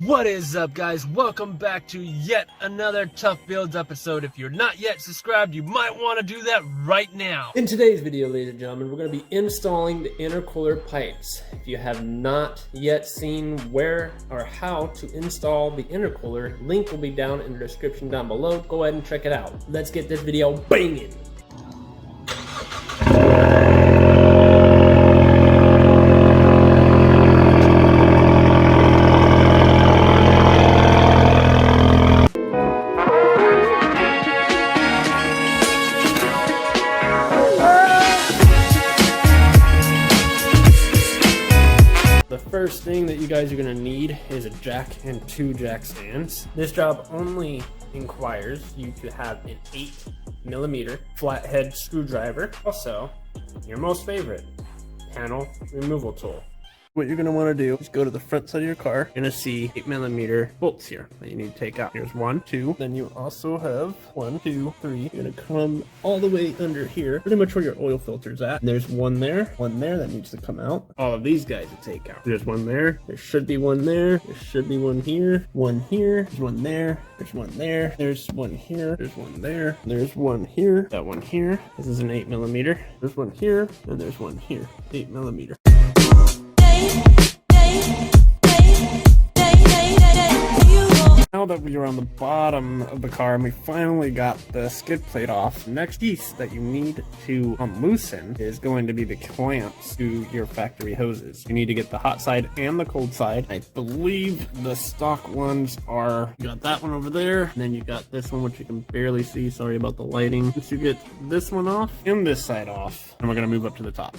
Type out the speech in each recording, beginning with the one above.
What is up, guys? Welcome back to yet another Toughbuilds episode. If you're not yet subscribed, you might want to do that right now. In today's video, ladies and gentlemen, we're going to be installing the intercooler pipes. If you have not yet seen where or how to install the intercooler, link will be down in the description down below. Go ahead and check it out. Let's get this video banging. First thing that you guys are going to need is a jack and 2 jack stands. This job only requires you to have an 8mm flathead screwdriver. Also, your most favorite panel removal tool. What you're going to want to do is go to the front side of your car. You're going to see 8mm bolts here that you need to take out. Here's 1, 2. Then you also have 1, 2, 3. You're going to come all the way under here, pretty much where your oil filter's at. And there's one there that needs to come out. All of these guys to take out. There's one there. There should be one there. There should be one here. One here. There's one there. There's one there. There's one here. There's one there. There's one here. That one here. This is an 8mm. There's one here. And there's one here. 8mm. Now that we are on the bottom of the car and we finally got the skid plate off, the next piece that you need to unloosen is going to be the clamps to your factory hoses. You need to get the hot side and the cold side. I believe the stock ones are, you got that one over there, and then you got this one, which you can barely see, sorry about the lighting. Once you get this one off and this side off, and we're gonna move up to the top.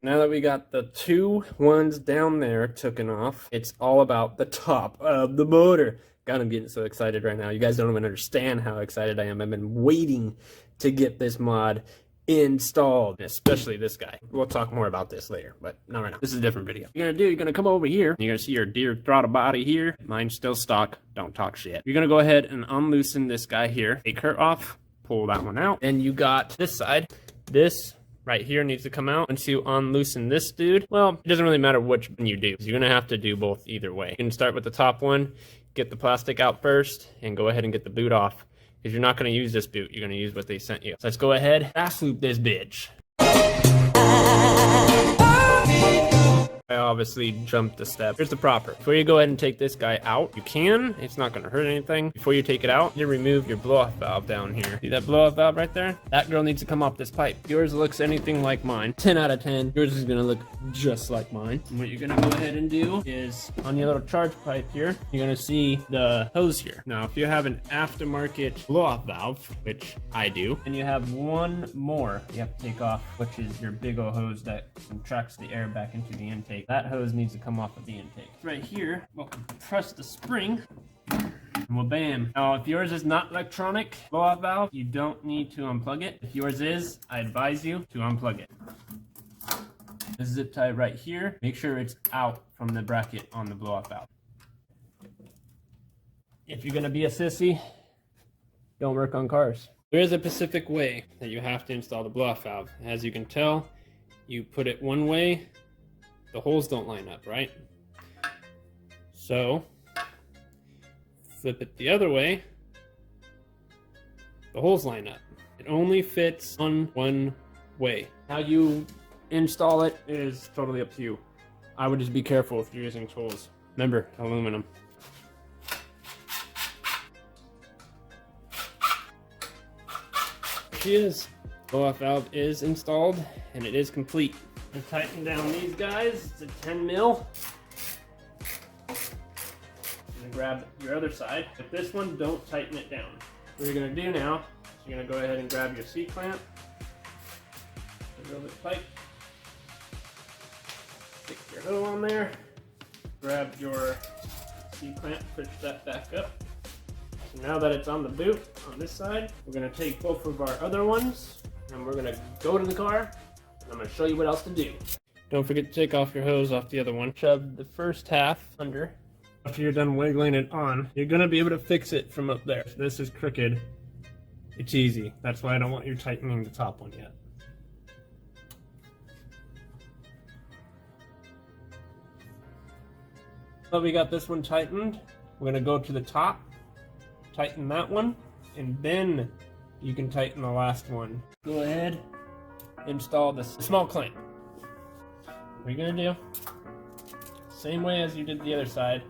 Now that we got the 2 ones down there taken off, it's all about the top of the motor. God, I'm getting so excited right now. You guys don't even understand how excited I am. I've been waiting to get this mod installed, especially this guy. We'll talk more about this later, but not right now. This is a different video. You're gonna come over here. You're gonna see your deer throttle body here. Mine's still stock. Don't talk shit. You're gonna go ahead and unloosen this guy here. Take her off. Pull that one out. And you got this side. This right here needs to come out. Once you unloosen this dude, well, it doesn't really matter which one you do. You're gonna have to do both either way. You can start with the top one, get the plastic out first, and go ahead and get the boot off. Because you're not gonna use this boot, you're gonna use what they sent you. So let's go ahead, fast loop this bitch. I obviously jumped a step. Here's the proper. Before you go ahead and take this guy out, you can. It's not going to hurt anything. Before you take it out, you remove your blow-off valve down here. See that blow-off valve right there? That girl needs to come off this pipe. Yours looks anything like mine. 10 out of 10. Yours is going to look just like mine. And what you're going to go ahead and do is, on your little charge pipe here, you're going to see the hose here. Now, if you have an aftermarket blow-off valve, which I do, and you have one more you have to take off, which is your big old hose that contracts the air back into the intake. That hose needs to come off of the intake. Right here, we'll press the spring, and we'll bam. Now, if yours is not electronic blow-off valve, you don't need to unplug it. If yours is, I advise you to unplug it. This zip tie right here, make sure it's out from the bracket on the blow-off valve. If you're gonna be a sissy, don't work on cars. There is a specific way that you have to install the blow-off valve. As you can tell, you put it one way, the holes don't line up, right? So, flip it the other way, the holes line up. It only fits on one way. How you install it is totally up to you. I would just be careful if you're using tools. Remember, aluminum. Here she is. Blow-off valve is installed, and it is complete. To tighten down these guys, it's a 10 mil. And grab your other side. If this one, don't tighten it down. What you're gonna do now, is you're gonna go ahead and grab your C-clamp. A little bit tight. Stick your hoe on there. Grab your C-clamp, push that back up. So now that it's on the boot, on this side, we're gonna take both of our other ones, and we're gonna go to the car. I'm going to show you what else to do. Don't forget to take off your hose off the other one. Shove the first half under. After you're done wiggling it on, you're going to be able to fix it from up there. If this is crooked, it's easy. That's why I don't want you tightening the top one yet. So we got this one tightened. We're gonna go to the top, tighten that one, and then you can tighten the last one. Go ahead, install this small clamp. What you're gonna do, same way as you did the other side.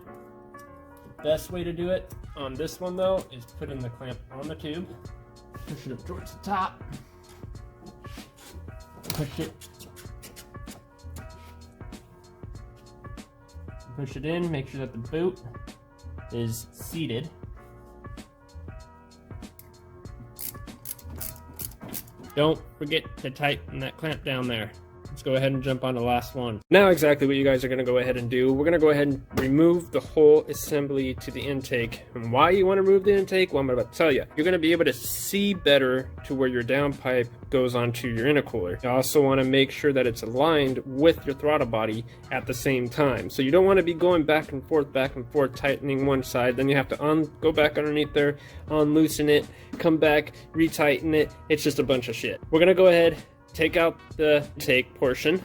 The best way to do it on this one though is putting the clamp on the tube, push it up towards the top, push it in, make sure that the boot is seated. Don't forget to tighten that clamp down there. Let's go ahead and jump on the last one. Now exactly what you guys are gonna go ahead and do, we're gonna go ahead and remove the whole assembly to the intake. And why you wanna remove the intake? Well, I'm about to tell you. You're gonna be able to see better to where your downpipe goes onto your intercooler. You also wanna make sure that it's aligned with your throttle body at the same time. So you don't wanna be going back and forth, tightening one side. Then you have to go back underneath there, unloosen it, come back, retighten it. It's just a bunch of shit. We're gonna go ahead, take out the intake portion.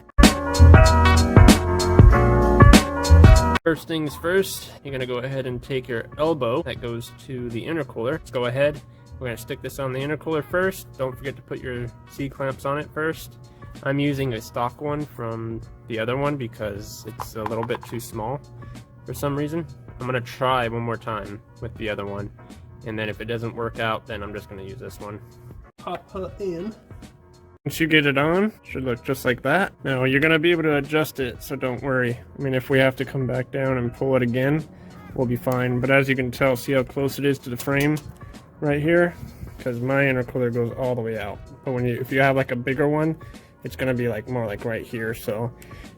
First things first, you're gonna go ahead and take your elbow that goes to the intercooler. Let's go ahead. We're gonna stick this on the intercooler first. Don't forget to put your C-clamps on it first. I'm using a stock one from the other one because it's a little bit too small for some reason. I'm gonna try one more time with the other one. And then if it doesn't work out, then I'm just gonna use this one. Pop her in. Once you get it on, it should look just like that. Now you're gonna be able to adjust it, so don't worry. I mean, if we have to come back down and pull it again, we'll be fine. But as you can tell, see how close it is to the frame right here? Because my intercooler goes all the way out. But if you have like a bigger one, it's gonna be like more like right here. So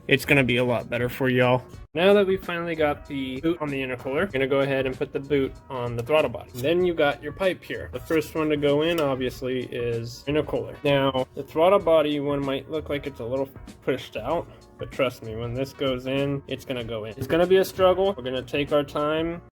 it's gonna be a lot better for y'all. Now that we finally got the boot on the intercooler, we're gonna go ahead and put the boot on the throttle body. Then you got your pipe here. The first one to go in, obviously, is intercooler. Now, the throttle body one might look like it's a little pushed out, but trust me, when this goes in, it's gonna go in. It's gonna be a struggle. We're gonna take our time.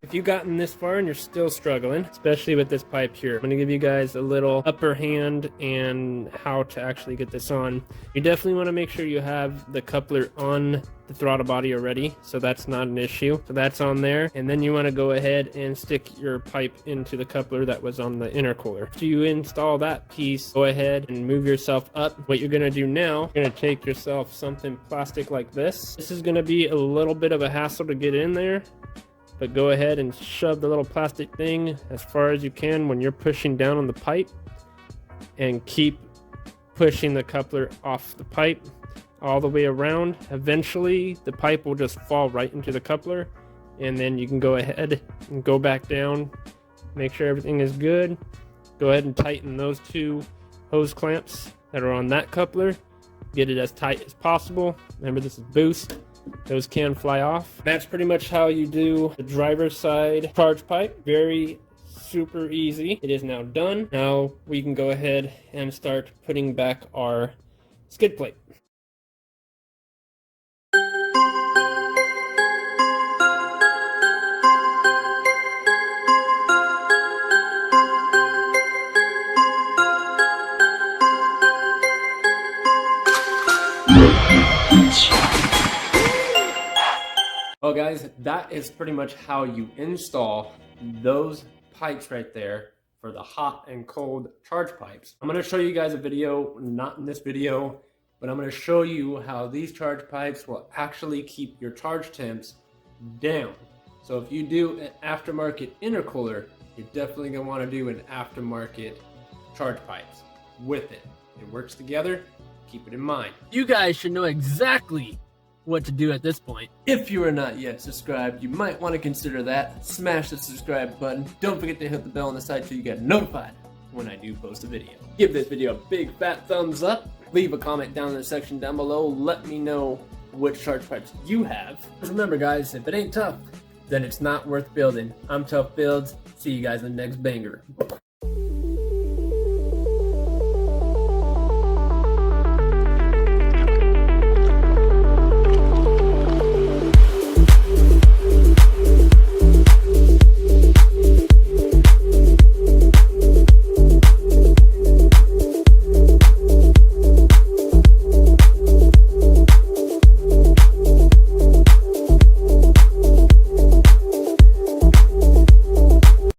If you've gotten this far and you're still struggling, especially with this pipe here, I'm going to give you guys a little upper hand and how to actually get this on. You definitely want to make sure you have the coupler on the throttle body already, so that's not an issue. So that's on there, and then you want to go ahead and stick your pipe into the coupler that was on the intercooler. After you install that piece, go ahead and move yourself up. What you're going to do now, you're going to take yourself something plastic like this. This is going to be a little bit of a hassle to get in there, but go ahead and shove the little plastic thing as far as you can when you're pushing down on the pipe, and keep pushing the coupler off the pipe all the way around. Eventually the pipe will just fall right into the coupler, and then you can go ahead and go back down, make sure everything is good. Go ahead and tighten those two hose clamps that are on that coupler. Get it as tight as possible. Remember, this is boost. Those can fly off. That's pretty much how you do the driver's side charge pipe. Very super easy. It is now done. Now we can go ahead and start putting back our skid plate. Well guys, that is pretty much how you install those pipes right there for the hot and cold charge pipes. I'm going to show you guys a video, not in this video, but I'm going to show you how these charge pipes will actually keep your charge temps down. So if you do an aftermarket intercooler, you're definitely going to want to do an aftermarket charge pipes with it. It works together. Keep it in mind. You guys should know exactly what to do at this point. If you are not yet subscribed, you might want to consider that. Smash the subscribe button. Don't forget to hit the bell on the side so you get notified when I do post a video. Give this video a big fat thumbs up. Leave a comment down in the section down below. Let me know which charge pipes you have. Just remember guys, if it ain't tough, then it's not worth building. I'm Toughbuilds. See you guys in the next banger.